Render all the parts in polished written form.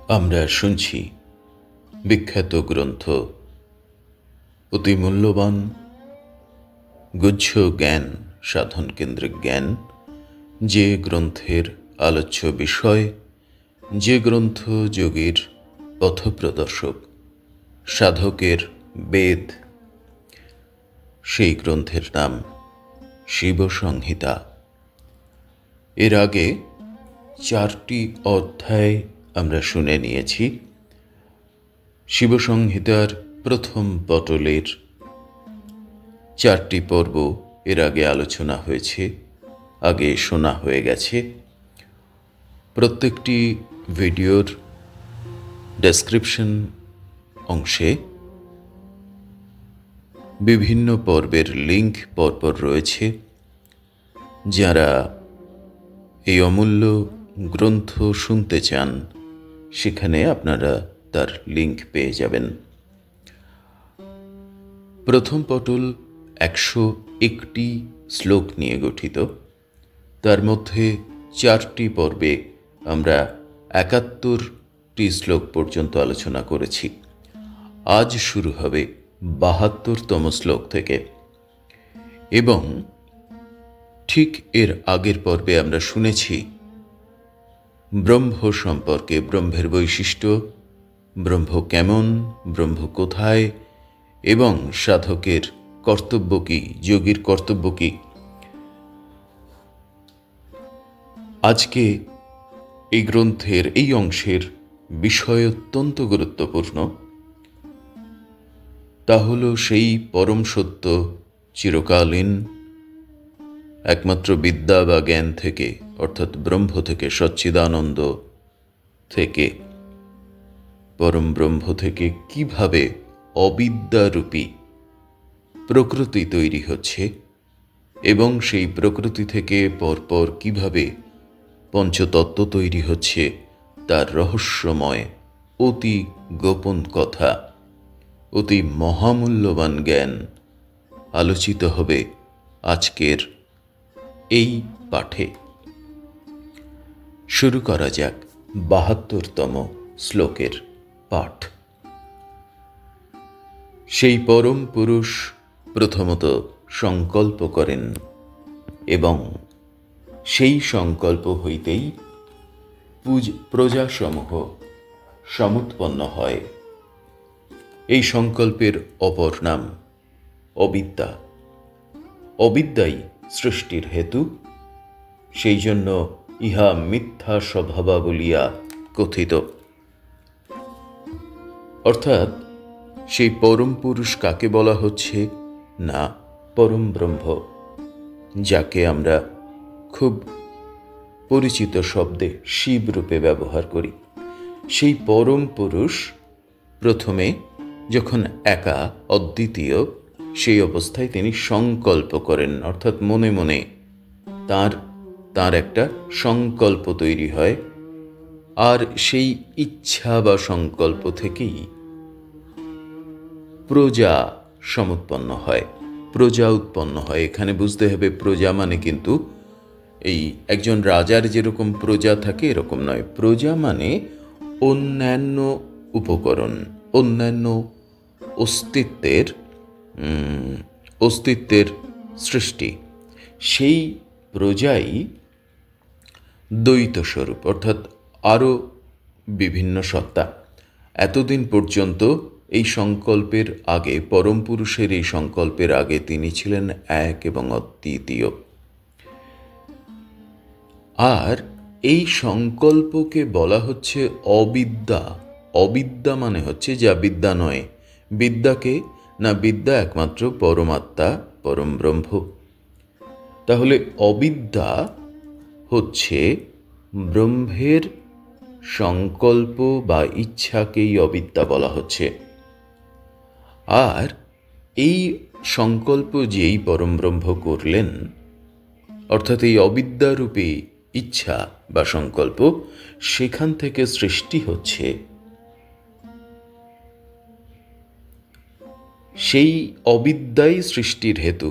আমরা শুনছি বিখ্যাত গ্রন্থ, অতি মূল্যবান গুহ্য জ্ঞান, সাধন কেন্দ্রিক জ্ঞান, যে গ্রন্থের আলোচ্য বিষয়, যে গ্রন্থ যোগীর পথপ্রদর্শক, সাধকের বেদ, সেই গ্রন্থের নাম শিবসংহিতা। এর আগে 4টি অধ্যায় আমরা শুনে নিয়েছি। শিবসংহিতার প্রথম পটলের 4টি পর্ব এর আগে আলোচনা হয়েছে, আগে শোনা হয়ে গেছে। প্রত্যেকটি ভিডিওর ডেসক্রিপশন অংশে বিভিন্ন পর্বের লিঙ্ক পরপর রয়েছে। যারা এই অমূল্য গ্রন্থ শুনতে চান, সেখানে আপনারা তার লিঙ্ক পেয়ে যাবেন। প্রথম পটল 101টি শ্লোক নিয়ে গঠিত। তার মধ্যে 4টি পর্বে আমরা 71টি শ্লোক পর্যন্ত আলোচনা করেছি। আজ শুরু হবে 72তম শ্লোক থেকে, এবং ঠিক এর আগের পর্বে আমরা শুনেছি ব্রহ্ম সম্পর্কে, ব্রহ্মের বৈশিষ্ট্য, ব্রহ্ম কেমন, ব্রহ্ম কোথায়, এবং সাধকের কর্তব্য কি, যোগীর কর্তব্য কি। আজকে এই গ্রন্থের এই অংশের বিষয় অত্যন্ত গুরুত্বপূর্ণ। তা হল সেই পরম সত্য, চিরকালীন, একমাত্র বিদ্যা বা জ্ঞান থেকে, অর্থাৎ ব্রহ্ম থেকে, সচ্চিদানন্দ থেকে, পরম ব্রহ্ম থেকে কিভাবে অবিদ্যারূপী প্রকৃতি তৈরি হচ্ছে, এবং সেই প্রকৃতি থেকে পরপর কিভাবে পঞ্চতত্ত্ব তৈরি হচ্ছে, তার রহস্যময় অতি গোপন কথা, অতি মহামূল্যবান জ্ঞান আলোচিত হবে আজকের এই পাঠে। শুরু করা যাক 72তম শ্লোকের পাঠ। সেই পরম পুরুষ প্রথমত সংকল্প করেন, এবং সেই সংকল্প হইতেই প্রজাসমূহ সমুৎপন্ন হয়। এই সংকল্পের অপর নাম অবিদ্যা। অবিদ্যাই সৃষ্টির হেতু, সেই জন্য ইহা মিথ্যা স্বভাবা বলিয়া কথিত। অর্থাৎ সেই পরম পুরুষ কাকে বলা হচ্ছে? না, পরম ব্রহ্ম, যাকে আমরা খুব পরিচিত শব্দে শিব রূপে ব্যবহার করি। সেই পরম পুরুষ প্রথমে যখন একা, অদ্বিতীয়, সেই অবস্থায় তিনি সংকল্প করেন, অর্থাৎ মনে মনে তার একটা সংকল্প তৈরি হয়, আর সেই ইচ্ছা বা সংকল্প থেকেই প্রজা সমুৎপন্ন হয়, প্রজা উৎপন্ন হয়। এখানে বুঝতে হবে, প্রজা মানে কিন্তু এই একজন রাজার যেরকম প্রজা থাকে এরকম নয়। প্রজা মানে অন্যান্য উপকরণ, অন্যান্য অস্তিত্বের সৃষ্টি। সেই প্রজাই দ্বৈত স্বরূপ, অর্থাৎ আরও বিভিন্ন সত্তা। এতদিন পর্যন্ত এই সংকল্পের আগে, পরম পুরুষের এই সংকল্পের আগে তিনি ছিলেন এক এবং অদ্বিতীয়। আর এই সংকল্পকে বলা হচ্ছে অবিদ্যা। অবিদ্যা মানে হচ্ছে যা বিদ্যা নয়। বিদ্যাকে না, বিদ্যা একমাত্র পরমাত্মা, পরম ব্রহ্ম। তাহলে অবিদ্যা হচ্ছে ব্রহ্মের সংকল্প বা ইচ্ছাকেই অবিদ্যা বলা হচ্ছে। আর এই সংকল্প যেই পরম ব্রহ্ম করলেন, অর্থাৎ এই অবিদ্যারূপী ইচ্ছা বা সংকল্প, সেখান থেকে সৃষ্টি হচ্ছে। সেই অবিদ্যাই সৃষ্টির হেতু।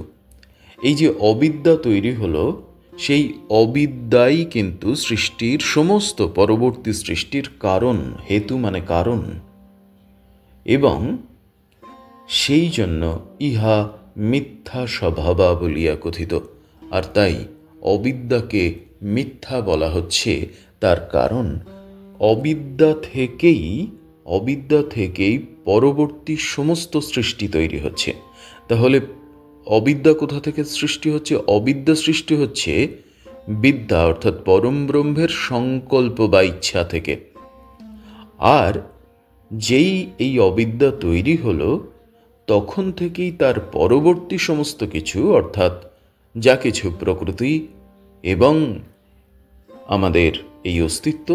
এই যে অবিদ্যা তৈরি হলো, সেই অবিদ্যাই কিন্তু সৃষ্টির সমস্ত পরবর্তী সৃষ্টির কারণ, হেতু মানে কারণ, এবং সেই জন্য ইহা মিথ্যা স্বভাবা বলিয়া কথিত। আর তাই অবিদ্যাকে মিথ্যা বলা হচ্ছে, তার কারণ অবিদ্যা থেকেই পরবর্তী সমস্ত সৃষ্টি তৈরি হচ্ছে। তাহলে অবিদ্যা কোথা থেকে সৃষ্টি হচ্ছে? অবিদ্যা সৃষ্টি হচ্ছে বিদ্যা অর্থাৎ পরম ব্রহ্মের সংকল্প বা ইচ্ছা থেকে। আর যেই এই অবিদ্যা তৈরি হলো, তখন থেকেই তার পরবর্তী সমস্ত কিছু অর্থাৎ যা কিছু প্রকৃতি এবং আমাদের এই অস্তিত্ব,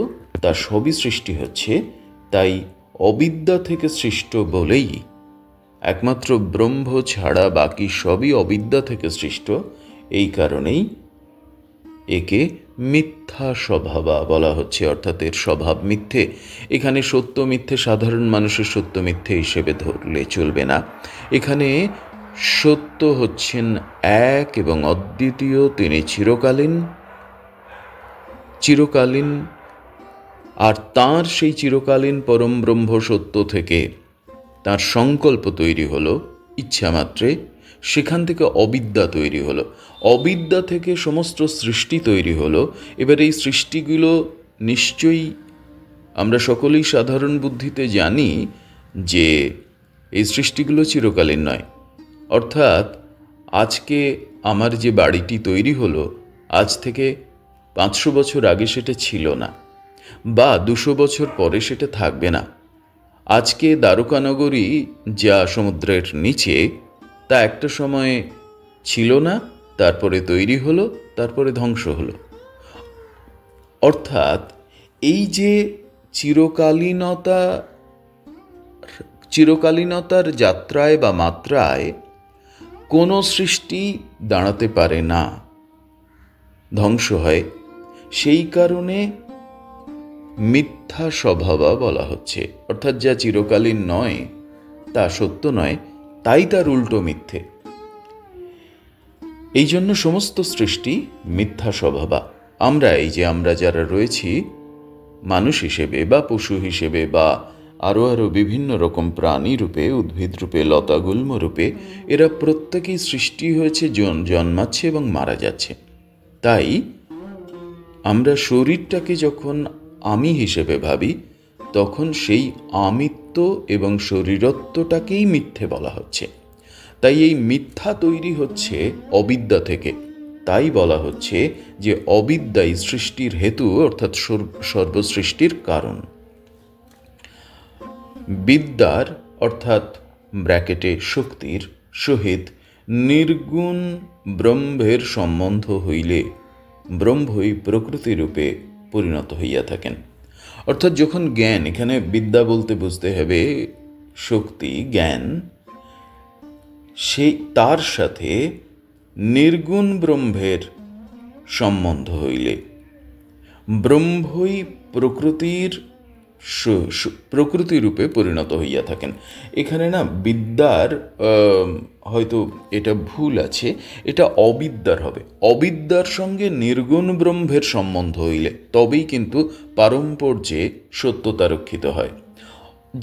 তার সবই সৃষ্টি হচ্ছে। তাই অবিদ্যা থেকে সৃষ্ট বলেই, একমাত্র ব্রহ্ম ছাড়া বাকি সবই অবিদ্যা থেকে সৃষ্ট, এই কারণেই একে মিথ্যা স্বভাবা বলা হচ্ছে, অর্থাৎ এর স্বভাব মিথ্যে। এখানে সত্য মিথ্যে সাধারণ মানুষের সত্য মিথ্যে হিসেবে ধরলে চলবে না। এখানে সত্য হচ্ছেন এক এবং অদ্বিতীয়, তিনি চিরকালীন, আর তাঁর সেই চিরকালীন পরম ব্রহ্ম সত্য থেকে তার সংকল্প তৈরি হলো ইচ্ছা মাত্রে, সেখান থেকে অবিদ্যা তৈরি হলো, অবিদ্যা থেকে সমস্ত সৃষ্টি তৈরি হলো। এবার এই সৃষ্টিগুলো নিশ্চয়ই আমরা সকলেই সাধারণ বুদ্ধিতে জানি যে এই সৃষ্টিগুলো চিরকালীন নয়। অর্থাৎ আজকে আমার যে বাড়িটি তৈরি হলো, আজ থেকে 500 বছর আগে সেটা ছিল না, বা 200 বছর পরে সেটা থাকবে না। আজকে দ্বারকানগরী যা সমুদ্রের নিচে, তা একটা সময়ে ছিল না, তারপরে তৈরি হলো, তারপরে ধ্বংস হলো। অর্থাৎ এই যে চিরকালীনতার যাত্রায় বা মাত্রায় কোনো সৃষ্টি দাঁড়াতে পারে না, ধ্বংস হয়। সেই কারণে মিথ্যা স্বভাবা বলা হচ্ছে, অর্থাৎ যা চিরকালীন নয় তা সত্য নয়, তাই তার উল্টো মিথ্যে। এই জন্য সমস্ত সৃষ্টি মিথ্যা স্বভাবা। আমরা যারা রয়েছি মানুষ হিসেবে বা পশু হিসেবে বা আরও বিভিন্ন রকম প্রাণী রূপে, উদ্ভিদ রূপে, লতাগুল্ম রূপে, এরা প্রত্যেকেই সৃষ্টি হয়েছে, জন্মাচ্ছে এবং মারা যাচ্ছে। তাই আমরা শরীরটাকে যখন আমি হিসেবে ভাবি, তখন সেই আমিত্ব এবং শরীরত্বটাকেই মিথ্যে বলা হচ্ছে। তাই এই মিথ্যা তৈরি হচ্ছে অবিদ্যা থেকে। তাই বলা হচ্ছে যে অবিদ্যাই সৃষ্টির হেতু, অর্থাৎ সর্বসৃষ্টির কারণ। বিদ্যার অর্থাৎ ব্র্যাকেটে শক্তির সহিত নির্গুণ ব্রহ্মের সম্বন্ধ হইলে ব্রহ্মই প্রকৃতিরূপে পরিণত হইয়া থাকেন। অর্থাৎ যখন জ্ঞান, এখানে বিদ্যা বলতে বুঝতে হবে শক্তি, জ্ঞান, সেই তার সাথে নির্গুণ ব্রহ্মের সম্বন্ধ হইলে ব্রহ্মই প্রকৃতিরূপে পরিণত হইয়া থাকেন। এখানে না বিদ্যার হয়তো এটা ভুল আছে, এটা অবিদ্যার হবে। অবিদ্যার সঙ্গে নির্গুণ ব্রহ্মের সম্বন্ধ হইলে তবেই কিন্তু পারম্পর্যে সত্যতা রক্ষিত হয়।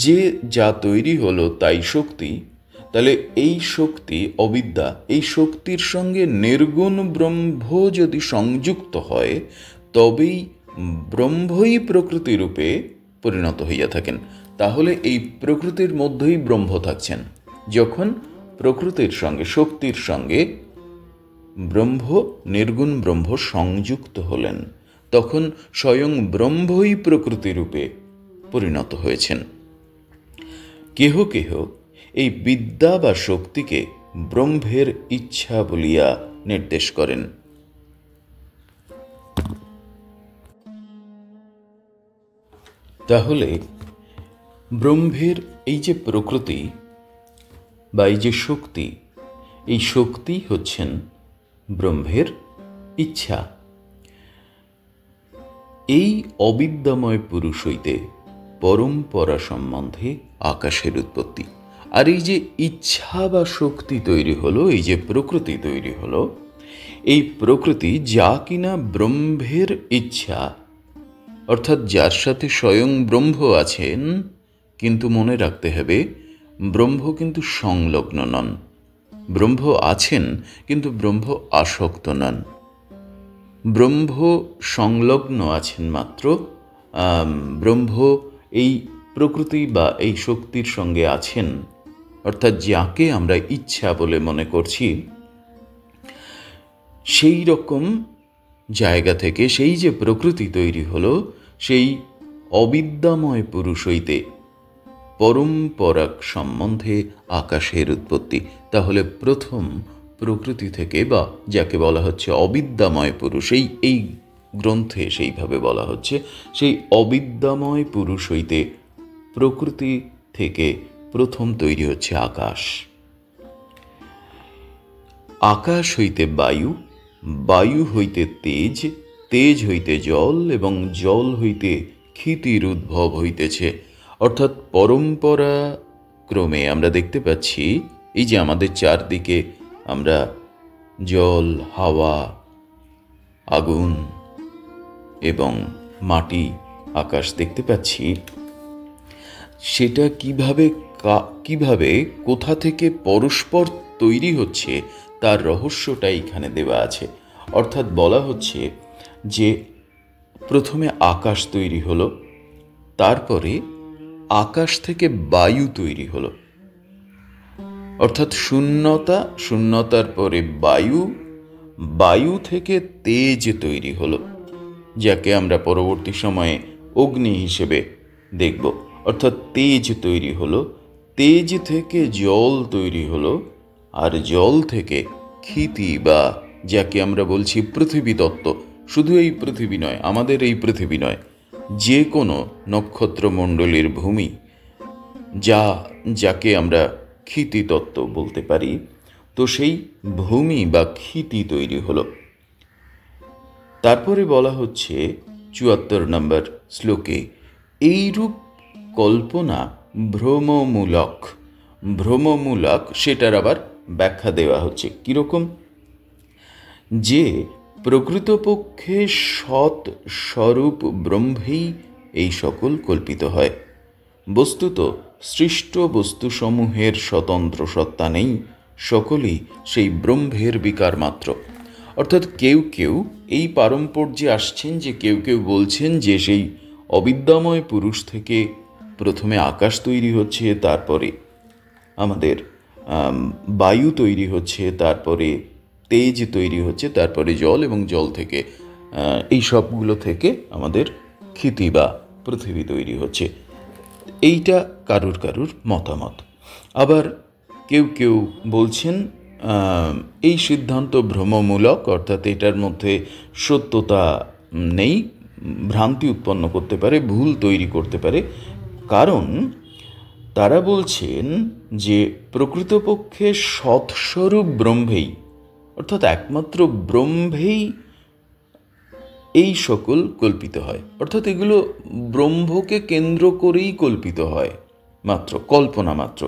যে যা তৈরি হলো তাই শক্তি, তাহলে এই শক্তি অবিদ্যা, এই শক্তির সঙ্গে নির্গুণ ব্রহ্ম যদি সংযুক্ত হয়, তবেই ব্রহ্মই প্রকৃতিরূপে পরিণত হইয়া থাকেন। তাহলে এই প্রকৃতির মধ্যেই ব্রহ্ম থাকছেন। যখন প্রকৃতির সঙ্গে, শক্তির সঙ্গে নির্গুণ ব্রহ্ম সংযুক্ত হলেন, তখন স্বয়ং ব্রহ্মই প্রকৃতিরূপে পরিণত হয়েছেন। কেহ কেহ এই বিদ্যা বা শক্তিকে ব্রহ্মের ইচ্ছা বলিয়া নির্দেশ করেন। তাহলে ব্রহ্মের এই যে প্রকৃতি বা এই যে শক্তি, এই শক্তি হচ্ছেন ব্রহ্মের ইচ্ছা। এই অবিদ্যাময় পুরুষ হইতে পরম্পরা সম্বন্ধে আকাশের উৎপত্তি। আর এই যে ইচ্ছা বা শক্তি তৈরি হলো, এই যে প্রকৃতি তৈরি হলো, এই প্রকৃতি যা কিনা ব্রহ্মের ইচ্ছা, অর্থাৎ যার সাথে স্বয়ং ব্রহ্ম আছেন, কিন্তু মনে রাখতে হবে ব্রহ্ম কিন্তু সংলগ্ন নন। ব্রহ্ম আছেন কিন্তু ব্রহ্ম আসক্ত নন। ব্রহ্ম সংলগ্ন আছেন মাত্র। ব্রহ্ম এই প্রকৃতি বা এই শক্তির সঙ্গে আছেন, অর্থাৎ যাকে আমরা ইচ্ছা বলে মনে করছি, সেই রকম জায়গা থেকে সেই যে প্রকৃতি তৈরি হলো, সেই অবিদ্যাময় পুরুষ হইতে পরম্পরাক সম্বন্ধে আকাশের উৎপত্তি। তাহলে প্রথম প্রকৃতি থেকে, বা যাকে বলা হচ্ছে অবিদ্যাময় পুরুষ, এই গ্রন্থে সেইভাবে বলা হচ্ছে, সেই অবিদ্যাময় পুরুষ হইতে প্রকৃতি থেকে প্রথম তৈরি হচ্ছে আকাশ। আকাশ হইতে বায়ু, বায়ু হইতে তেজ, তেজ হইতে জল, এবং জল হইতে ক্ষিতির উদ্ভব হইতেছে। অর্থাৎ পরম্পরা ক্রমে আমরা দেখতে পাচ্ছি এই যে আমাদের চারদিকে আমরা জল, হাওয়া, আগুন এবং মাটি, আকাশ দেখতে পাচ্ছি, সেটা কিভাবে কোথা থেকে পরস্পর তৈরি হচ্ছে তার রহস্যটা এখানে দেওয়া আছে। অর্থাৎ বলা হচ্ছে যে প্রথমে আকাশ তৈরি হলো, তারপরে আকাশ থেকে বায়ু তৈরি হলো, অর্থাৎ শূন্যতা, শূন্যতার পরে বায়ু, বায়ু থেকে তেজ তৈরি হলো, যাকে আমরা পরবর্তী সময়ে অগ্নি হিসেবে দেখব। অর্থাৎ তেজ তৈরি হলো, তেজ থেকে জল তৈরি হলো, আর জল থেকে ক্ষিতি, বা যাকে আমরা বলছি পৃথিবী তত্ত্ব। শুধু এই পৃথিবী নয়, আমাদের এই পৃথিবী নয়, যে কোনো নক্ষত্রমণ্ডলীর ভূমি, যাকে আমরা ক্ষিতি তত্ত্ব বলতে পারি, তো সেই ভূমি বা ক্ষিতি তৈরি হলো। তারপরে বলা হচ্ছে ৭৪ নম্বর শ্লোকে, এইরূপ কল্পনা ভ্রমমূলক। ভ্রমমূলক সেটার আবার ব্যাখ্যা দেওয়া হচ্ছে কীরকম, যে প্রকৃতপক্ষে সৎ স্বরূপ ব্রহ্মেই এই সকল কল্পিত হয়। বস্তুত সৃষ্ট বস্তুসমূহের স্বতন্ত্র সত্তা নেই, সকলেই সেই ব্রহ্মের বিকার মাত্র। অর্থাৎ কেউ কেউ এই পারম্পর্যে আসছেন যে কেউ কেউ বলছেন যে সেই অবিদ্যাময় পুরুষ থেকে প্রথমে আকাশ তৈরি হচ্ছে, তারপরে আমাদের বায়ু তৈরি হচ্ছে, তারপরে তেজ তৈরি হচ্ছে, তারপরে জল, এবং জল থেকে এই সবগুলো থেকে আমাদের ক্ষিতি বা পৃথিবী তৈরি হচ্ছে। এইটা কারুর কারুর মতামত। আবার কেউ কেউ বলছেন এই সিদ্ধান্ত ভ্রমমূলক, অর্থাৎ এটার মধ্যে সত্যতা নেই, ভ্রান্তি উৎপন্ন করতে পারে, ভুল তৈরি করতে পারে। কারণ তারা বলছেন যে প্রকৃতপক্ষে সৎস্বরূপ ব্রহ্মেই, অর্থাৎ একমাত্র ব্রহ্মেই এই সকল কল্পিত হয়। অর্থাৎ এগুলো ব্রহ্মকে কেন্দ্র করেই কল্পিত হয়, মাত্র কল্পনা মাত্র।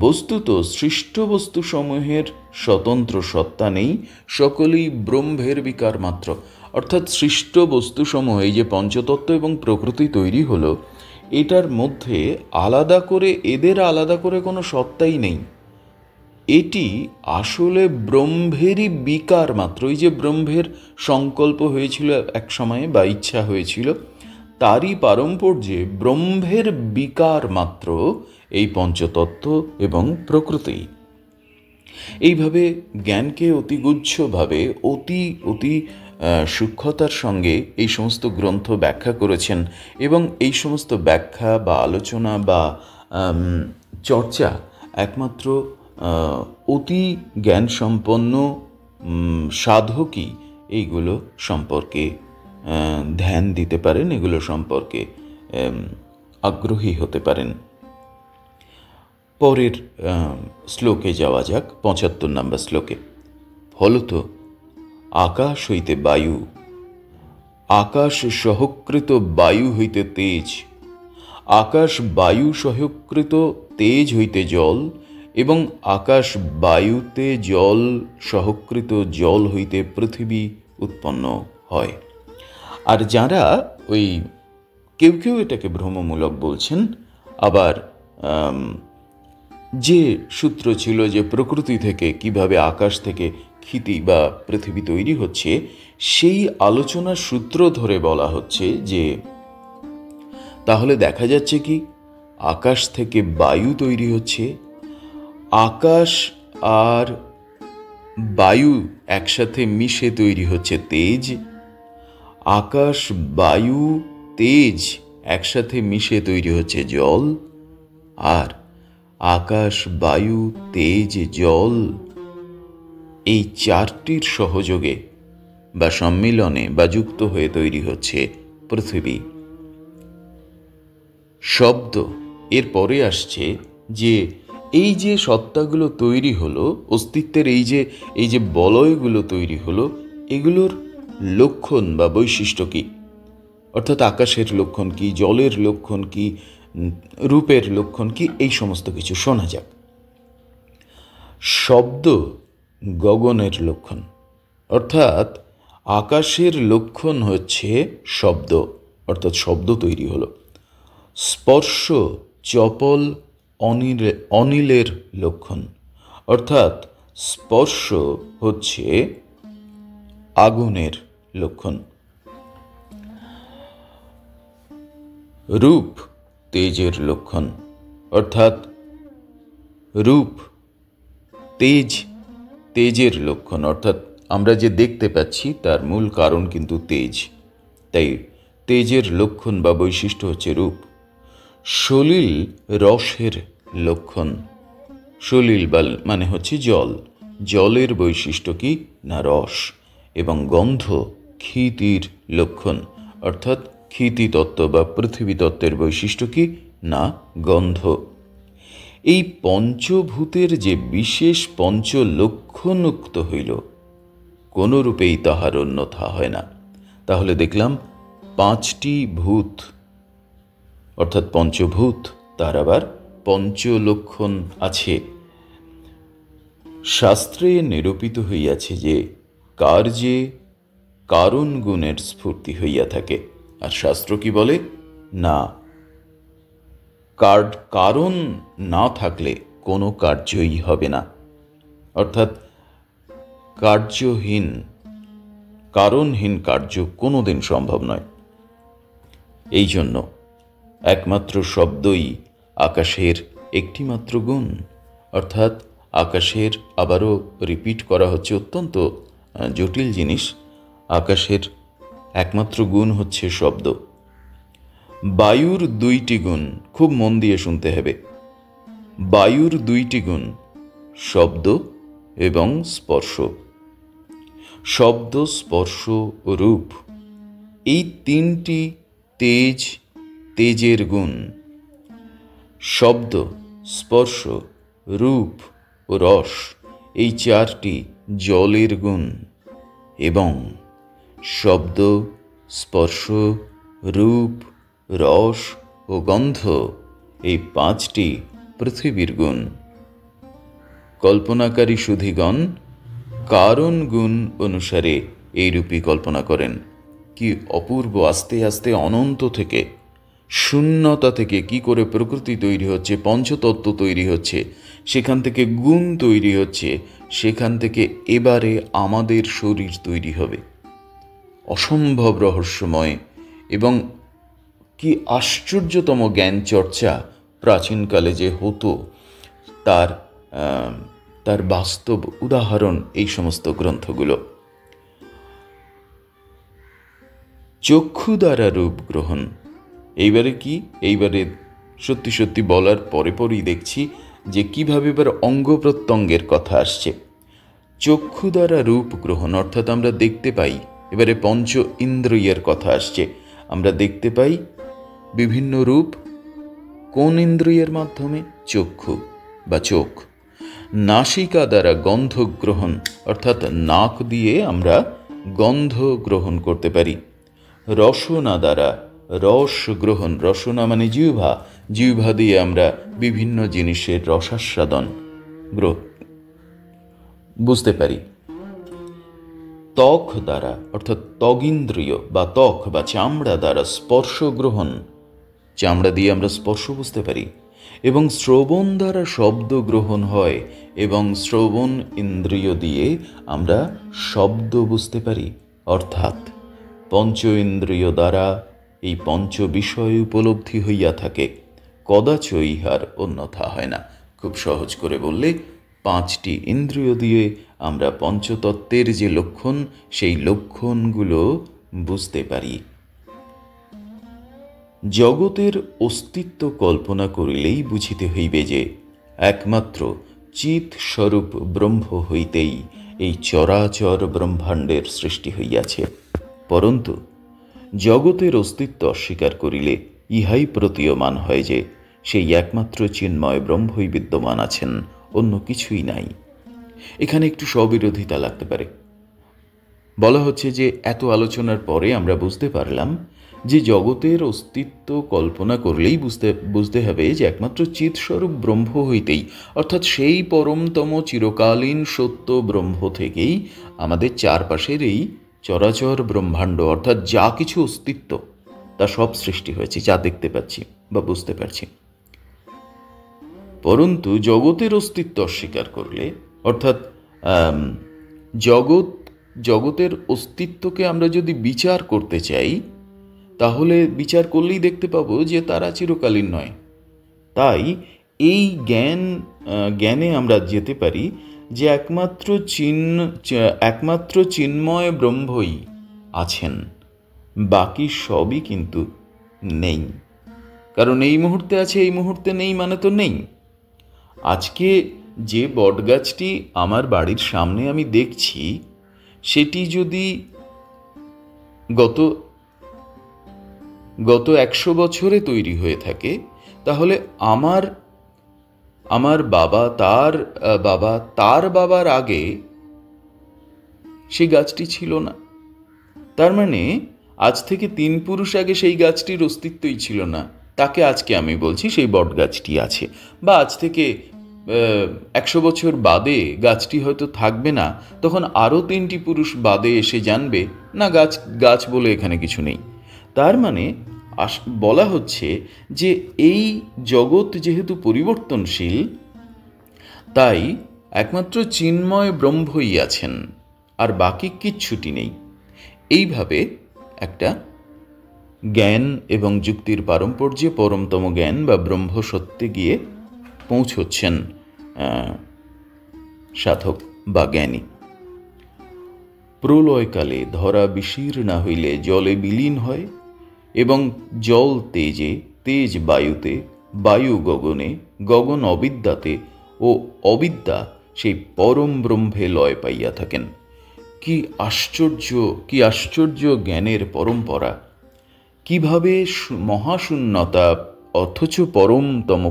বস্তুত সৃষ্ট বস্তুসমূহের স্বতন্ত্র সত্তা নেই, সকলেই ব্রহ্মের বিকার মাত্র। অর্থাৎ সৃষ্ট বস্তুসমূহ, এই যে পঞ্চতত্ত্ব এবং প্রকৃতি তৈরি হলো, এটার মধ্যে এদের আলাদা করে কোনো সত্তাই নেই। এটি আসলে ব্রহ্মেরই বিকার মাত্র। এই যে ব্রহ্মের সংকল্প হয়েছিল এক সময়ে বা ইচ্ছা হয়েছিল, তারই পারম্পর্যে ব্রহ্মের বিকার মাত্র এই পঞ্চতত্ত্ব এবং প্রকৃতি। এইভাবে জ্ঞানকে অতিগুচ্ছভাবে অতি সূক্ষ্মতার সঙ্গে এই সমস্ত গ্রন্থ ব্যাখ্যা করেছেন, এবং এই সমস্ত ব্যাখ্যা বা আলোচনা বা চর্চা একমাত্র অতি জ্ঞানসম্পন্ন সাধকই এইগুলো সম্পর্কে ধ্যান দিতে পারেন, এগুলো সম্পর্কে আগ্রহী হতে পারেন। পরের শ্লোকে যাওয়া যাক, ৭৫ নম্বর শ্লোকে। ফলত আকাশ হইতে বায়ু, আকাশ সহকৃত বায়ু হইতে তেজ, আকাশ বায়ু সহকৃত তেজ হইতে জল, এবং আকাশ বায়ুতে জল সহকৃত জল হইতে পৃথিবী উৎপন্ন হয়। আর যারা ওই কেউ কেউ এটাকে ভ্রমমূলক বলছেন, আবার যে সূত্র ছিল যে প্রকৃতি থেকে কিভাবে আকাশ থেকে ক্ষিতি বা পৃথিবী তৈরি হচ্ছে, সেই আলোচনার সূত্র ধরে বলা হচ্ছে যে তাহলে দেখা যাচ্ছে কি আকাশ থেকে বায়ু তৈরি হচ্ছে, আকাশ আর বায়ু একসাথে মিশে তৈরি হচ্ছে তেজ, আকাশ বায়ু তেজ একসাথে মিশে তৈরি হচ্ছে জল, আর আকাশ বায়ু তেজ জল এই চারটির সহযোগে বা সম্মিলনে বা যুক্ত হয়ে তৈরি হচ্ছে পৃথিবী। শব্দ এর পরে আসছে যে এই যে সত্তাগুলো তৈরি হলো, অস্তিত্বের এই যে বলয়গুলো তৈরি হলো, এগুলোর লক্ষণ বা বৈশিষ্ট্য কি, অর্থাৎ আকাশের লক্ষণ কি, জলের লক্ষণ কি, রূপের লক্ষণ কি, এই সমস্ত কিছু শোনা যাক। শব্দ গগনের লক্ষণ, অর্থাৎ আকাশের লক্ষণ হচ্ছে শব্দ, অর্থাৎ শব্দ তৈরি হলো। স্পর্শ চপল অনিলের লক্ষণ, অর্থাৎ স্পর্শ হচ্ছে আগুনের লক্ষণ। রূপ তেজের লক্ষণ, অর্থাৎ রূপ তেজের লক্ষণ, অর্থাৎ আমরা যে দেখতে পাচ্ছি তার মূল কারণ কিন্তু তেজ, তাই তেজের লক্ষণ বা বৈশিষ্ট্য হচ্ছে রূপ। সলিল রসের লক্ষণ, সলিল মানে হচ্ছে জল, জলের বৈশিষ্ট্য কি না রস। এবং গন্ধ ক্ষিতির লক্ষণ, অর্থাৎ ক্ষিতি তত্ত্ব বা পৃথিবী তত্ত্বের বৈশিষ্ট্য কি না গন্ধ। এই পঞ্চভূতের যে বিশেষ পঞ্চলক্ষণোক্ত হইল, কোন রূপেই তাহার অন্যথা হয় না। তাহলে দেখলাম পাঁচটি ভূত অর্থাৎ পঞ্চভূত, তার আবার পঞ্চলক্ষণ আছে। শাস্ত্রে নিরূপিত হইয়াছে যে কার্যে কারণ গুণের স্ফূর্তি হইয়া থাকে। আর শাস্ত্র কি বলে না, কারণ না থাকলে কোনো কার্যই হবে না, অর্থাৎ কারণহীন কার্য কোনোদিন সম্ভব নয়। এই জন্য একমাত্র শব্দই আকাশের একটিমাত্র গুণ, অর্থাৎ আকাশের, আবারও রিপিট করা হচ্ছে, অত্যন্ত জটিল জিনিস, আকাশের একমাত্র গুণ হচ্ছে শব্দ। বায়ুর দুইটি গুণ, খুব মন দিয়ে শুনতে হবে, বায়ুর দুইটি গুণ শব্দ এবং স্পর্শ। শব্দ স্পর্শ ও রূপ এই তিনটি তেজের গুণ, শব্দ স্পর্শ রূপ ও রস এই চারটি জলের গুণ, এবং শব্দ স্পর্শ রূপ রস ও গন্ধ এই পাঁচটি পৃথিবীর গুণ। কল্পনাকারী সুধীগণ কারণ গুণ অনুসারে এইরূপই কল্পনা করেন। কি অপূর্ব! আস্তে আস্তে অনন্ত থেকে, শূন্যতা থেকে কি করে প্রকৃতি তৈরি হচ্ছে, পঞ্চতত্ত্ব তৈরি হচ্ছে, সেখান থেকে গুণ তৈরি হচ্ছে, সেখান থেকে এবারে আমাদের শরীর তৈরি হবে। অসম্ভব রহস্যময় এবং কি আশ্চর্যতম জ্ঞান চর্চা প্রাচীনকালে যে হতো, তার বাস্তব উদাহরণ এই সমস্ত গ্রন্থগুলো। চক্ষু দ্বারা রূপ গ্রহণ, এইবারে সত্যি সত্যি বলার পরেই দেখছি যে কিভাবে এবার অঙ্গ প্রত্যঙ্গের কথা আসছে। চক্ষু দ্বারা রূপ গ্রহণ, অর্থাৎ আমরা দেখতে পাই, এবারে পঞ্চ ইন্দ্রিয়ের কথা আসছে, আমরা দেখতে পাই বিভিন্ন রূপ কোন ইন্দ্রিয়ের মাধ্যমে? চক্ষু বা চোখ। নাসিকা দ্বারা গন্ধ গ্রহণ, অর্থাৎ নাক দিয়ে আমরা গন্ধ গ্রহণ করতে পারি। রসনা দ্বারা রস গ্রহণ, রসনা মানে জিহ্বা দিয়ে আমরা বিভিন্ন জিনিসের রসাস্বাদন বুঝতে পারি। ত্বক দ্বারা অর্থাৎ ত্বগিন্দ্রিয় বা ত্বক বা চামড়া দ্বারা স্পর্শ গ্রহণ, চামড়া দিয়ে আমরা স্পর্শ বুঝতে পারি, এবং শ্রবণ দ্বারা শব্দ গ্রহণ হয়, এবং শ্রবণ ইন্দ্রিয় দিয়ে আমরা শব্দ বুঝতে পারি। অর্থাৎ পঞ্চ ইন্দ্রিয় দ্বারা এই পঞ্চ বিষয় উপলব্ধি হইয়া থাকে, কদাচ ইহার অন্যথা হয় না। খুব সহজ করে বললে, পাঁচটি ইন্দ্রিয় দিয়ে আমরা পঞ্চতত্ত্বের যে লক্ষণ, সেই লক্ষণগুলো বুঝতে পারি। জগতের অস্তিত্ব কল্পনা করিলেই বুঝিতে হইবে যে একমাত্র চিৎ স্বরূপ ব্রহ্ম হইতেই এই চরাচর ব্রহ্মাণ্ডের সৃষ্টি হইয়াছে। পরন্তু জগতের অস্তিত্ব অস্বীকার করিলে ইহাই প্রতীয়মান হয় যে সেই একমাত্র চিন্ময় ব্রহ্মই বিদ্যমান আছেন, অন্য কিছুই নাই। এখানে একটু স্ববিরোধিতা লাগতে পারে। বলা হচ্ছে যে এত আলোচনার পরে আমরা বুঝতে পারলাম যে জগতের অস্তিত্ব কল্পনা করলেই বুঝতে হবে যে একমাত্র চিৎস্বরূপ ব্রহ্ম হইতেই, অর্থাৎ সেই পরমতম চিরকালীন সত্য ব্রহ্ম থেকেই আমাদের চারপাশের এই চরাচর ব্রহ্মাণ্ড, অর্থাৎ যা কিছু অস্তিত্ব তা সব সৃষ্টি হয়েছে, যা দেখতে পাচ্ছি বা বুঝতে পারছি। পরন্তু জগতের অস্তিত্ব অস্বীকার করলে, অর্থাৎ জগতের অস্তিত্বকে আমরা যদি বিচার করতে চাই, তাহলে বিচার করলেই দেখতে পাবো যে তারা চিরকালীন নয়। তাই এই জ্ঞানে আমরা যেতে পারি যে একমাত্র চিন্ময় ব্রহ্মই আছেন, বাকি সবই কিন্তু নেই। কারণ এই মুহূর্তে আছে, এই মুহূর্তে নেই মানে তো নেই। আজকে যে বটগাছটি আমার বাড়ির সামনে আমি দেখছি, সেটি যদি গত 100 বছরে তৈরি হয়ে থাকে, তাহলে আমার বাবা তার বাবার আগে সেই গাছটি ছিল না। তার মানে আজ থেকে 3 পুরুষ আগে সেই গাছটির অস্তিত্বই ছিল না। তাকে আজকে আমি বলছি সেই বট গাছটি আছে, বা আজ থেকে 100 বছর বাদে গাছটি হয়তো থাকবে না, তখন আরও 3টি পুরুষ বাদে এসে জানবে না গাছ বলে এখানে কিছু নেই। তার মানে বলা হচ্ছে যে এই জগৎ যেহেতু পরিবর্তনশীল, তাই একমাত্র চিন্ময় ব্রহ্মই আছেন, আর বাকি কিচ্ছুটি নেই। এইভাবে একটা জ্ঞান এবং যুক্তির পারম্পর্যে পরমতম জ্ঞান বা ব্রহ্ম সত্যে গিয়ে পৌঁছচ্ছেন সাধক বা জ্ঞানী। প্রলয়কালে ধরা বিশীর্ণা হইলে জলে বিলীন হয়, এবং জল তেজে, তেজ বায়ুতে, বায়ু গগনে, গগন অবিদ্যাতে ও অবিদ্যা সেই পরম ব্রহ্মে লয় পাইয়া থাকেন। কি আশ্চর্য জ্ঞানের পরম্পরা! কিভাবে মহাশূন্যতা অথচ পরমতম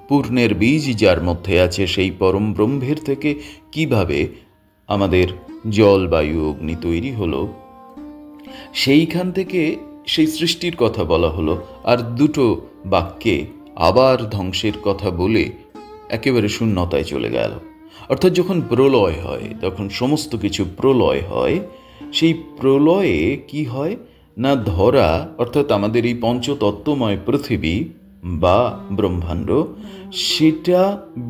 পূর্ণের বীজ যার মধ্যে আছে, সেই পরম ব্রহ্মের থেকে কিভাবে আমাদের জল বায়ু অগ্নি তৈরি হলো, সেইখান থেকে সেই সৃষ্টির কথা বলা হলো, আর দুটো বাক্যে আবার ধ্বংসের কথা বলে একেবারে শূন্যতায় চলে গেল। অর্থাৎ যখন প্রলয় হয়, তখন সমস্ত কিছু প্রলয় হয়। সেই প্রলয়ে কি হয় না, ধরা অর্থাৎ আমাদের এই পঞ্চতত্ত্বময় পৃথিবী বা ব্রহ্মাণ্ড, সেটা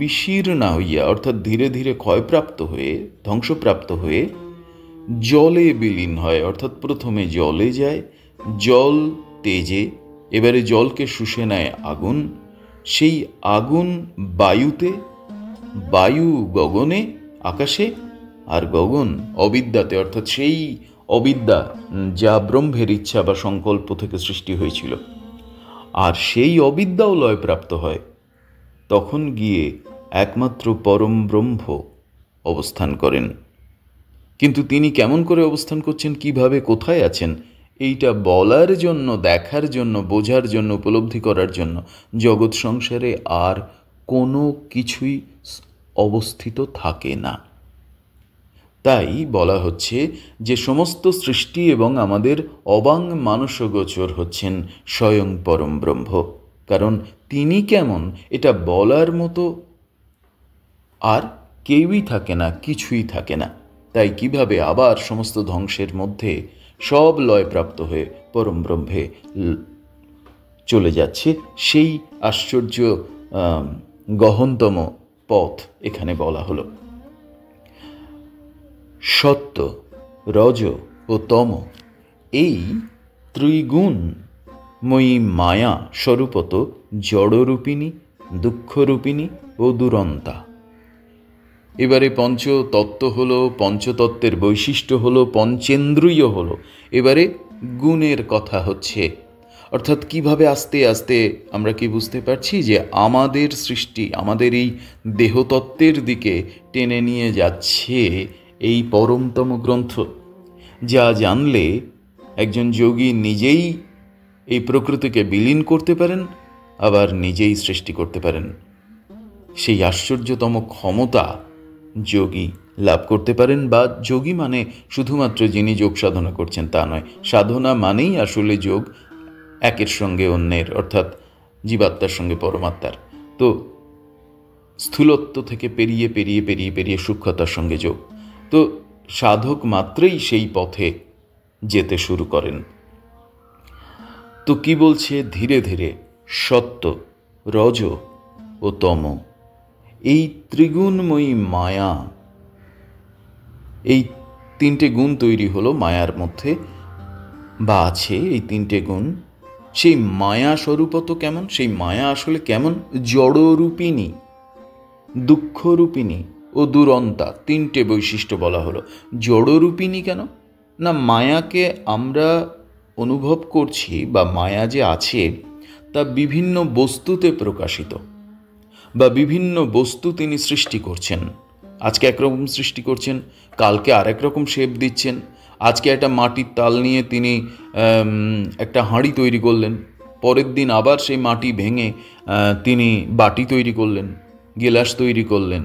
বিশীর্ণা হইয়া, অর্থাৎ ধীরে ধীরে ক্ষয়প্রাপ্ত হয়ে, ধ্বংসপ্রাপ্ত হয়ে জলে বিলীন হয়। অর্থাৎ প্রথমে জলে যায়, জল তেজে, এবারে জলকে শুষে নেয় আগুন, সেই আগুন বায়ুতে, বায়ু গগনে আকাশে, আর গগন অবিদ্যাতে, অর্থাৎ সেই অবিদ্যা যা ব্রহ্মের ইচ্ছা বা সংকল্প থেকে সৃষ্টি হয়েছিল, আর সেই অবিদ্যাও লয়প্রাপ্ত হয়। তখন গিয়ে একমাত্র পরম ব্রহ্ম অবস্থান করেন। কিন্তু তিনি কেমন করে অবস্থান করছেন, কিভাবে, কোথায় আছেন, এইটা বলার জন্য, দেখার জন্য, বোঝার জন্য, উপলব্ধি করার জন্য জগৎ সংসারে আর কোনো কিছুই অবস্থিত থাকে না। তাই বলা হচ্ছে যে সমস্ত সৃষ্টি এবং আমাদের অবাং মানসগোচর হচ্ছেন স্বয়ং পরম ব্রহ্ম। কারণ তিনি কেমন, এটা বলার মতো আর কেউই থাকে না, কিছুই থাকে না। তাই কিভাবে আবার সমস্ত ধ্বংসের মধ্যে সব লয়প্রাপ্ত হয়ে পরম ব্রহ্মে চলে যাচ্ছে, সেই আশ্চর্য গহনতম পথ এখানে বলা হলো। সত্য, রজ ও তম এই ত্রিগুণময়ী মায়া স্বরূপত জড়রূপিণী, দুঃখরূপিণী ও দুরন্তা। এবারে পঞ্চতত্ত্ব হলো, পঞ্চতত্ত্বের বৈশিষ্ট্য হলো, পঞ্চেন্দ্রিয় হলো, এবারে গুণের কথা হচ্ছে। অর্থাৎ কিভাবে আস্তে আস্তে আমরা কি বুঝতে পারছি যে আমাদের সৃষ্টি, আমাদের এই দেহতত্ত্বের দিকে টেনে নিয়ে যাচ্ছে এই পরমতম গ্রন্থ, যা জানলে একজন যোগী নিজেই এই প্রকৃতিকে বিলীন করতে পারেন, আবার নিজেই সৃষ্টি করতে পারেন। সেই আশ্চর্যতম ক্ষমতা যোগী লাভ করতে পারেন। বা যোগী মানে শুধুমাত্র যিনি যোগ সাধনা করছেন তা নয়, সাধনা মানেই আসলে যোগ, একের সঙ্গে অন্যের, অর্থাৎ জীবাত্মার সঙ্গে পরমাত্মার। তো স্থূলত্ব থেকে পেরিয়ে পেরিয়ে পেরিয়ে পেরিয়ে সূক্ষ্মতার সঙ্গে যোগ। তো সাধক মাত্রই সেই পথে যেতে শুরু করেন। তো কি বলছে? ধীরে ধীরে সত্য, রজ ও তম এই ত্রিগুণময়ী মায়া, এই তিনটে গুণ তৈরি হলো মায়ার মধ্যে, বা আছে এই তিনটে গুণ। সেই মায়া স্বরূপত কেমন? সেই মায়া আসলে কেমন? জড়রূপিণী, দুঃখরূপিণী ও দুরন্তা, তিনটে বৈশিষ্ট্য বলা হলো। জড়রূপিণী কেন না? মায়াকে আমরা অনুভব করছি, বা মায়া যে আছে তা বিভিন্ন বস্তুতে প্রকাশিত, বা বিভিন্ন বস্তু তিনি সৃষ্টি করছেন। আজকে একরকম সৃষ্টি করছেন, কালকে আরেক রকম শেপ দিচ্ছেন। আজকে একটা মাটির তাল নিয়ে তিনি একটা হাঁড়ি তৈরি করলেন, পরের দিন আবার সেই মাটি ভেঙে তিনি বাটি তৈরি করলেন, গিলাস তৈরি করলেন,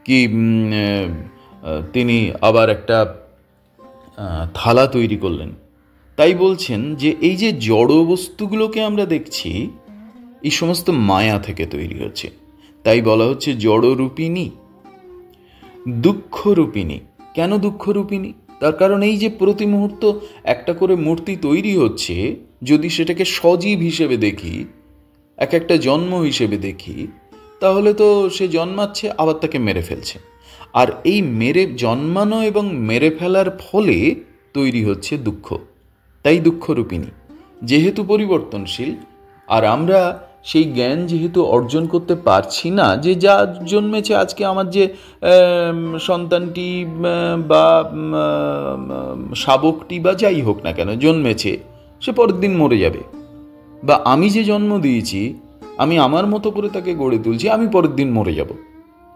কি তিনি আবার একটা থালা তৈরি করলেন। তাই বলছেন যে এই যে জড় বস্তুগুলোকে আমরা দেখছি, এই সমস্ত মায়া থেকে তৈরি হচ্ছে। তাই বলা হচ্ছে জড়রূপিণী, দুঃখরূপিণী। কেন দুঃখরূপিণী? তার কারণ এই যে প্রতি মুহূর্ত একটা করে মূর্তি তৈরি হচ্ছে, যদি সেটাকে সজীব হিসেবে দেখি, এক একটা জন্ম হিসেবে দেখি, তাহলে তো সে জন্মাচ্ছে আবার তাকে মেরে ফেলছে। আর এই মেরে জন্মানো এবং মেরে ফেলার ফলে তৈরি হচ্ছে দুঃখ। তাই দুঃখরূপিণী। যেহেতু পরিবর্তনশীল, আর আমরা সেই জ্ঞান যেহেতু অর্জন করতে পারছি না, যে যা জন্মেছে, আজকে আমার যে সন্তানটি বা শাবকটি বা যাই হোক না কেন জন্মেছে, সে পরের দিন মরে যাবে। বা আমি যে জন্ম দিয়েছি, আমি আমার মতো করে তাকে গড়ে তুলছি, আমি পরের দিন মরে যাব।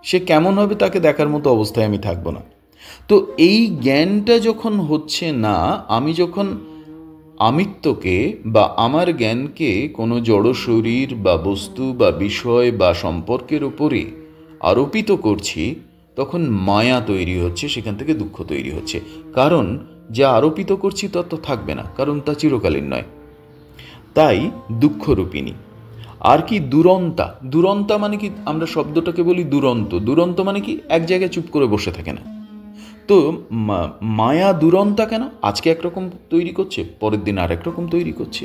সে কেমন হবে তাকে দেখার মতো অবস্থায় আমি থাকবো না। তো এই জ্ঞানটা যখন হচ্ছে না, আমি যখন আমিত্বকে বা আমার জ্ঞানকে কোনো জড় শরীর বা বস্তু বা বিষয় বা সম্পর্কের উপরে আরোপিত করছি, তখন মায়া তৈরি হচ্ছে, সেখান থেকে দুঃখ তৈরি হচ্ছে। কারণ যা আরোপিত করছি তত থাকবে না, কারণ তা চিরকালীন নয়। তাই দুঃখরূপিণী। আর কি? দুরন্তা। দুরন্তা মানে কি? আমরা শব্দটাকে বলি দুরন্ত। দুরন্ত মানে কি? এক জায়গায় চুপ করে বসে থাকে না। তো মায়া দুরন্তা কেন? আজকে একরকম তৈরি করছে, পরের দিন আরেক রকম তৈরি করছে।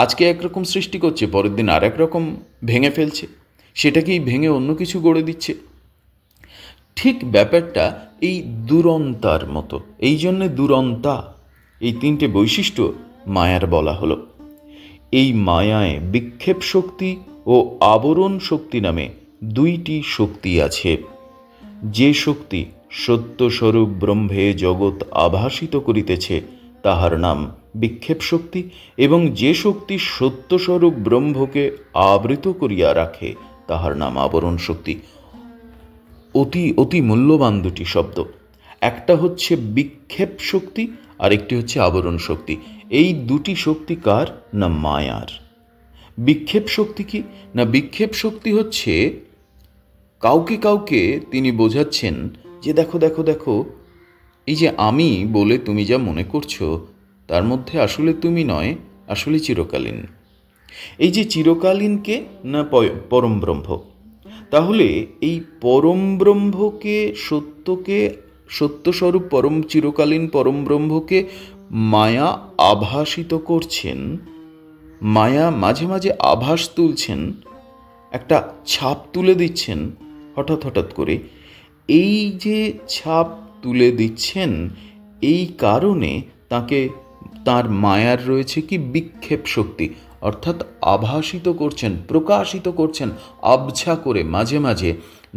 আজকে একরকম সৃষ্টি করছে, পরের দিন আরেক রকম ভেঙে ফেলছে, সেটাকেই ভেঙে অন্য কিছু গড়ে দিচ্ছে। ঠিক ব্যাপারটা এই দুরন্তার মতো। এই জন্যে দুরন্তা, এই তিনটে বৈশিষ্ট্য মায়ার বলা হলো। এই মায়ায় বিক্ষেপ শক্তি ও আবরণ শক্তি নামে দুইটি শক্তি আছে। যে শক্তি সত্যস্বরূপ ব্রহ্মে জগৎ আভাসিত করিতেছে তাহার নাম বিক্ষেপ শক্তি, এবং যে শক্তি সত্যস্বরূপ ব্রহ্মকে আবৃত করিয়া রাখে তাহার নাম আবরণ শক্তি। অতি অতি মূল্যবান দুটি শব্দ। একটা হচ্ছে বিক্ষেপ শক্তি, আর একটি হচ্ছে আবরণ শক্তি। এই দুটি শক্তি কার? না মায়ার। বিক্ষেপ শক্তি কি না? বিক্ষেপ শক্তি হচ্ছে কাউকে কাউকে তিনি বোঝাচ্ছেন যে দেখো দেখো দেখো, এই যে আমি বলে তুমি যা মনে করছো, তার মধ্যে আসলে তুমি নয়, আসলে চিরকালীন। এই যে চিরকালীনকে না পরম ব্রহ্ম। তাহলে এই পরম ব্রহ্মকে, সত্যকে, সত্যস্বরূপ পরম চিরকালীন পরম ব্রহ্মকে মায়া আভাসিত করছেন, মায়া মাঝে মাঝে আভাস তুলছেন, একটা ছাপ তুলে দিচ্ছেন হঠাৎ হঠাৎ করে। এই যে ছাপ তুলে দিচ্ছেন, এই কারণে তাকে, তার মায়ার রয়েছে কি বিক্ষেপ শক্তি, অর্থাৎ আভাসিত করছেন, প্রকাশিত করছেন আবছা করে মাঝে মাঝে,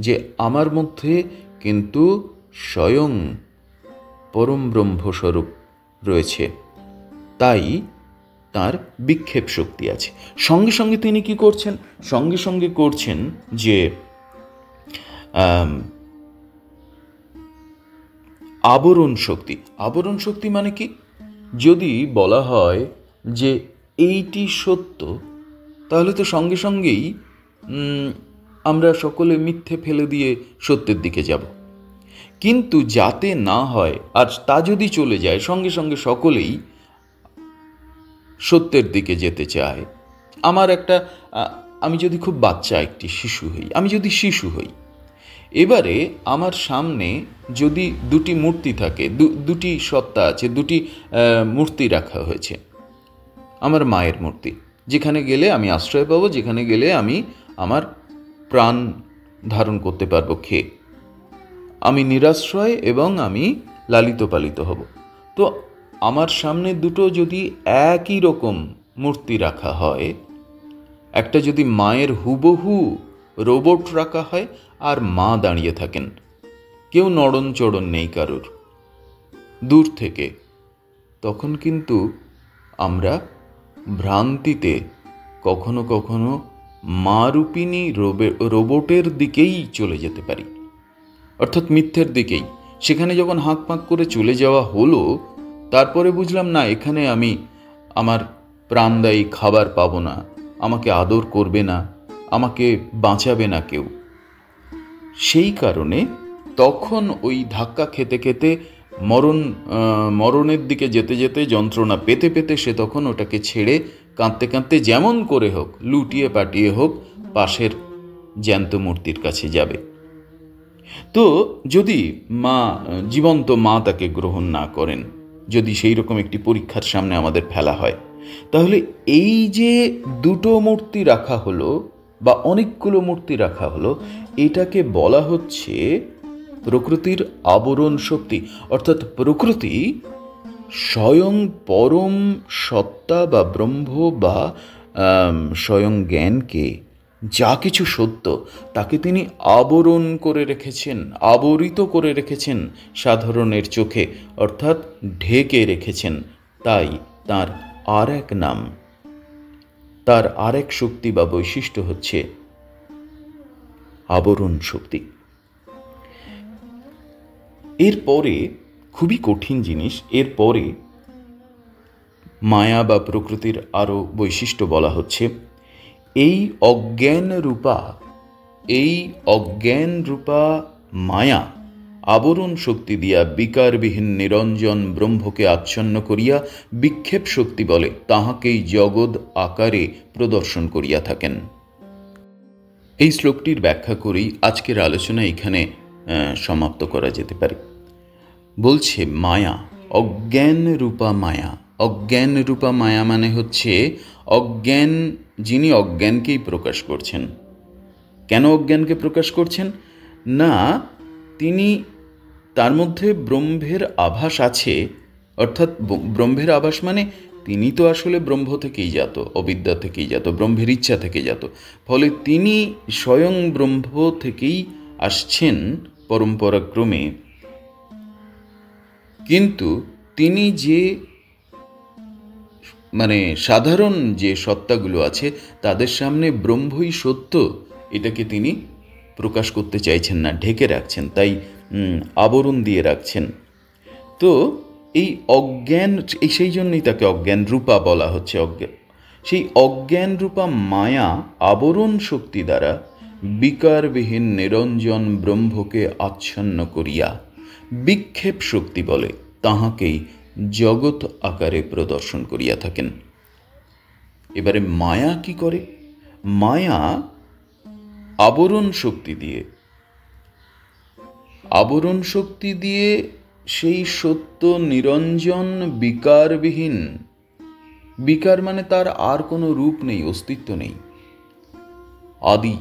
যে আমার মধ্যে কিন্তু স্বয়ং পরম ব্রহ্মস্বরূপ রয়েছে, তাই তার বিক্ষেপ শক্তি আছে। সঙ্গে সঙ্গে তিনি কি করছেন? সঙ্গে সঙ্গে করছেন যে আবরণ শক্তি। আবরণ শক্তি মানে কি? যদি বলা হয় যে এইটি সত্য, তাহলে তো সঙ্গে সঙ্গেই আমরা সকলে মিথ্যে ফেলে দিয়ে সত্যের দিকে যাব। কিন্তু যাতে না হয়, আর তা যদি চলে যায়, সঙ্গে সঙ্গে সকলেই সত্যের দিকে যেতে চায়। আমি যদি খুব বাচ্চা একটি শিশু হই, আমি যদি শিশু হই, এবারে আমার সামনে যদি দুটি মূর্তি থাকে, দুটি সত্তা আছে, দুটি মূর্তি রাখা হয়েছে, আমার মায়ের মূর্তি, যেখানে গেলে আমি আশ্রয় পাবো, যেখানে গেলে আমি আমার প্রাণ ধারণ করতে পারবো খেয়ে, আমি নিরাশ্রয় এবং আমি লালিত পালিত হব। তো আমার সামনে দুটো যদি একই রকম মূর্তি রাখা হয়, একটা যদি মায়ের হুবহু রোবট রাখা হয় আর মা দাঁড়িয়ে থাকেন, কেউ নড়ন চড়ন নেই কারুর, দূর থেকে, তখন কিন্তু আমরা ভ্রান্তিতে কখনো কখনো মা রূপিণী রোবটের দিকেই চলে যেতে পারি, অর্থাৎ মিথ্যের দিকেই। সেখানে যখন হাঁক পাঁক করে চলে যাওয়া হলো, তারপরে বুঝলাম না, এখানে আমি আমার প্রাণদায়ী খাবার পাবো না, আমাকে আদর করবে না, আমাকে বাঁচাবে না কেউ। সেই কারণে তখন ওই ধাক্কা খেতে খেতে মরণের দিকে যেতে যেতে, যন্ত্রণা পেতে পেতে, সে তখন ওটাকে ছেড়ে কাঁদতে কাঁদতে যেমন করে হোক, লুটিয়ে পাটিয়ে হোক, পাশের জ্যান্ত মূর্তির কাছে যাবে। তো যদি জীবন্ত মা তাকে গ্রহণ না করেন, যদি সেই রকম একটি পরীক্ষার সামনে আমাদের ফেলা হয়, তাহলে এই যে দুটো মূর্তি রাখা হলো বা অনেকগুলো মূর্তি রাখা হলো, এটাকে বলা হচ্ছে প্রকৃতির আবরণ শক্তি। অর্থাৎ প্রকৃতি স্বয়ং পরম সত্তা বা ব্রহ্ম বা স্বয়ং জ্ঞানকে, যা কিছু সত্য, তাকে তিনি আবরণ করে রেখেছেন, আবরিত করে রেখেছেন সাধারণের চোখে, অর্থাৎ ঢেকে রেখেছেন। তাই তার আর এক নাম, তার আর এক শক্তি বা বৈশিষ্ট্য হচ্ছে আবরণ শক্তি। এরপরে খুবই কঠিন জিনিস, এরপরে মায়া বা প্রকৃতির আরও বৈশিষ্ট্য বলা হচ্ছে। এই অজ্ঞান রূপা মায়া আবরণ শক্তি দিয়া বিকারবিহীন নিরঞ্জন ব্রহ্মকে আচ্ছন্ন করিয়া বিক্ষেপ শক্তি বলে তাহাকেই জগৎ আকারে প্রদর্শন করিয়া থাকেন। এই শ্লোকটির ব্যাখ্যা করেই আজকের আলোচনা এখানে সমাপ্ত করা যেতে পারে। বলছে মায়া, অজ্ঞান রূপা মায়া। অজ্ঞান রূপা মায়া মানে হচ্ছে অজ্ঞান, যিনি অজ্ঞানকেই প্রকাশ করছেন। কেন অজ্ঞানকে প্রকাশ করছেন? না, তিনি, তার মধ্যে ব্রহ্মের আভাস আছে, অর্থাৎ ব্রহ্মের আভাস মানে তিনি তো আসলে ব্রহ্ম থেকেই জাত, অবিদ্যা থেকেই জাত, ব্রহ্মের ইচ্ছা থেকে জাত। ফলে তিনি স্বয়ং ব্রহ্ম থেকেই আসছেন পরম্পরাক্রমে। কিন্তু তিনি যে সাধারণ যে সত্তাগুলো আছে তাদের সামনে ব্রহ্মই সত্য, এটাকে তিনি প্রকাশ করতে চাইছেন না, ঢেকে রাখছেন, তাই আবরণ দিয়ে রাখছেন। তো এই অজ্ঞান, সেই জন্যই তাকে অজ্ঞান রূপা বলা হচ্ছে। সেই অজ্ঞান রূপা মায়া আবরণ শক্তি দ্বারা বিকারবিহীন নিরঞ্জন ব্রহ্মকে আচ্ছন্ন করিয়া বিক্ষেপ শক্তি বলে তাহাকেই জগৎ আকারে প্রদর্শন করিয়া থাকেন। এবারে মায়া কি করে? মায়া আবরণ শক্তি দিয়ে সেই সত্য নিরঞ্জন, বিকারবিহীন। বিকার মানে তার আর কোনো রূপ নেই, অস্তিত্ব নেই, আদি,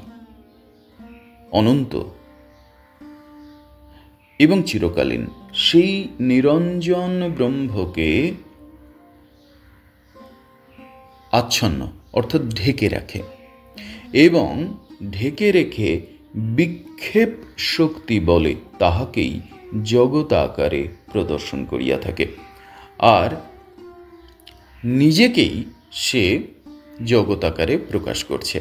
অনন্ত এবং চিরকালীন সেই নিরঞ্জন ব্রহ্মকে আচ্ছন্ন অর্থাৎ ঢেকে রাখে, এবং ঢেকে রেখে বিক্ষেপ শক্তি বলে তাহাকেই জগৎ আকারে প্রদর্শন করিয়া থাকে। আর নিজেকেই সে জগৎ আকারে প্রকাশ করছে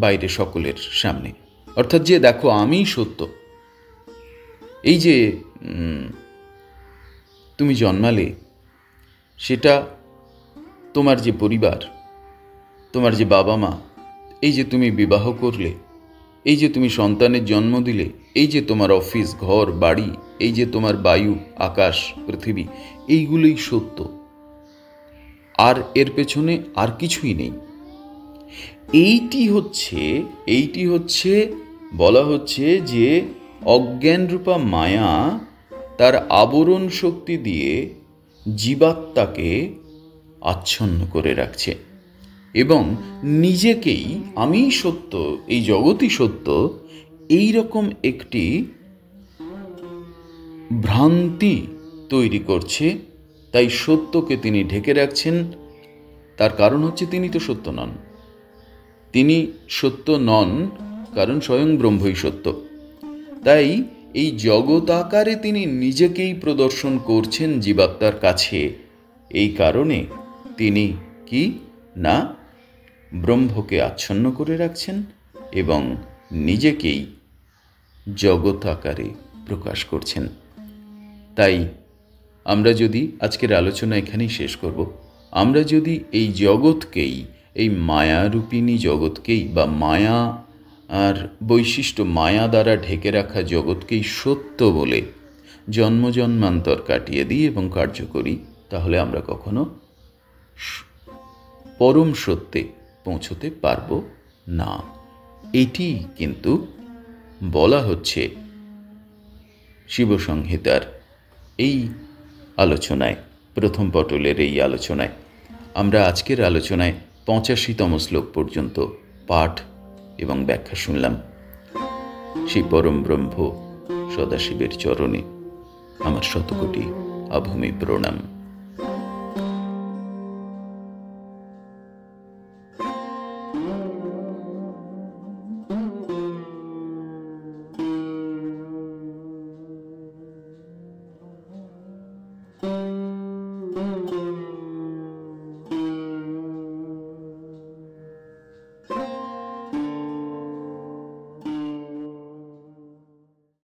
বাইরে সকলের সামনে। অর্থাৎ যে দেখো আমি সত্য। এই যে তুমি জন্মালে, সেটা তোমার যে পরিবার, তোমার যে বাবা মা, এই যে তুমি বিবাহ করলে, এই যে তুমি সন্তানের জন্ম দিলে, এই যে তোমার অফিস, ঘর, বাড়ি, এই যে তোমার বায়ু, আকাশ, পৃথিবী, এইগুলোই সত্য, আর এর পেছনে আর কিছুই নেই। এইটি হচ্ছে বলা হচ্ছে যে অজ্ঞান রূপা মায়া তার আবরণ শক্তি দিয়ে জীবাত্মাকে আচ্ছন্ন করে রাখছে, এবং নিজেকেই আমি সত্য, এই জগৎই সত্য, এই রকম একটি ভ্রান্তি তৈরি করছে। তাই সত্যকে তিনি ঢেকে রাখছেন। তার কারণ হচ্ছে তিনি তো সত্য নন। তিনি সত্য নন কারণ স্বয়ং ব্রহ্মই সত্য। তাই এই জগৎ আকারে তিনি নিজেকেই প্রদর্শন করছেন জীবাত্মার কাছে। এই কারণে তিনি কি না ব্রহ্মকে আচ্ছন্ন করে রাখছেন এবং নিজেকেই জগৎ আকারে প্রকাশ করছেন। তাই আমরা যদি আজকের আলোচনা এখানেই শেষ করব, আমরা যদি এই জগৎকেই, এই মায়ারূপিণী জগৎকেই বা মায়া আর বৈশিষ্ট্য, মায়া দ্বারা ঢেকে রাখা জগৎকেই সত্য বলে জন্ম জন্মান্তর কাটিয়ে দিই এবং কার্য করি, তাহলে আমরা কখনো পরম সত্যে পৌঁছতে পারব না। এটি কিন্তু বলা হচ্ছে শিবসংহিতার এই আলোচনায়, প্রথম পটলের এই আলোচনায়। আমরা আজকের আলোচনায় 85তম শ্লোক পর্যন্ত পাঠ এবং ব্যাখ্যা শুনলাম। সেই পরম ব্রহ্ম সদাশিবের চরণে আমার শতকোটি আভূমি প্রণাম।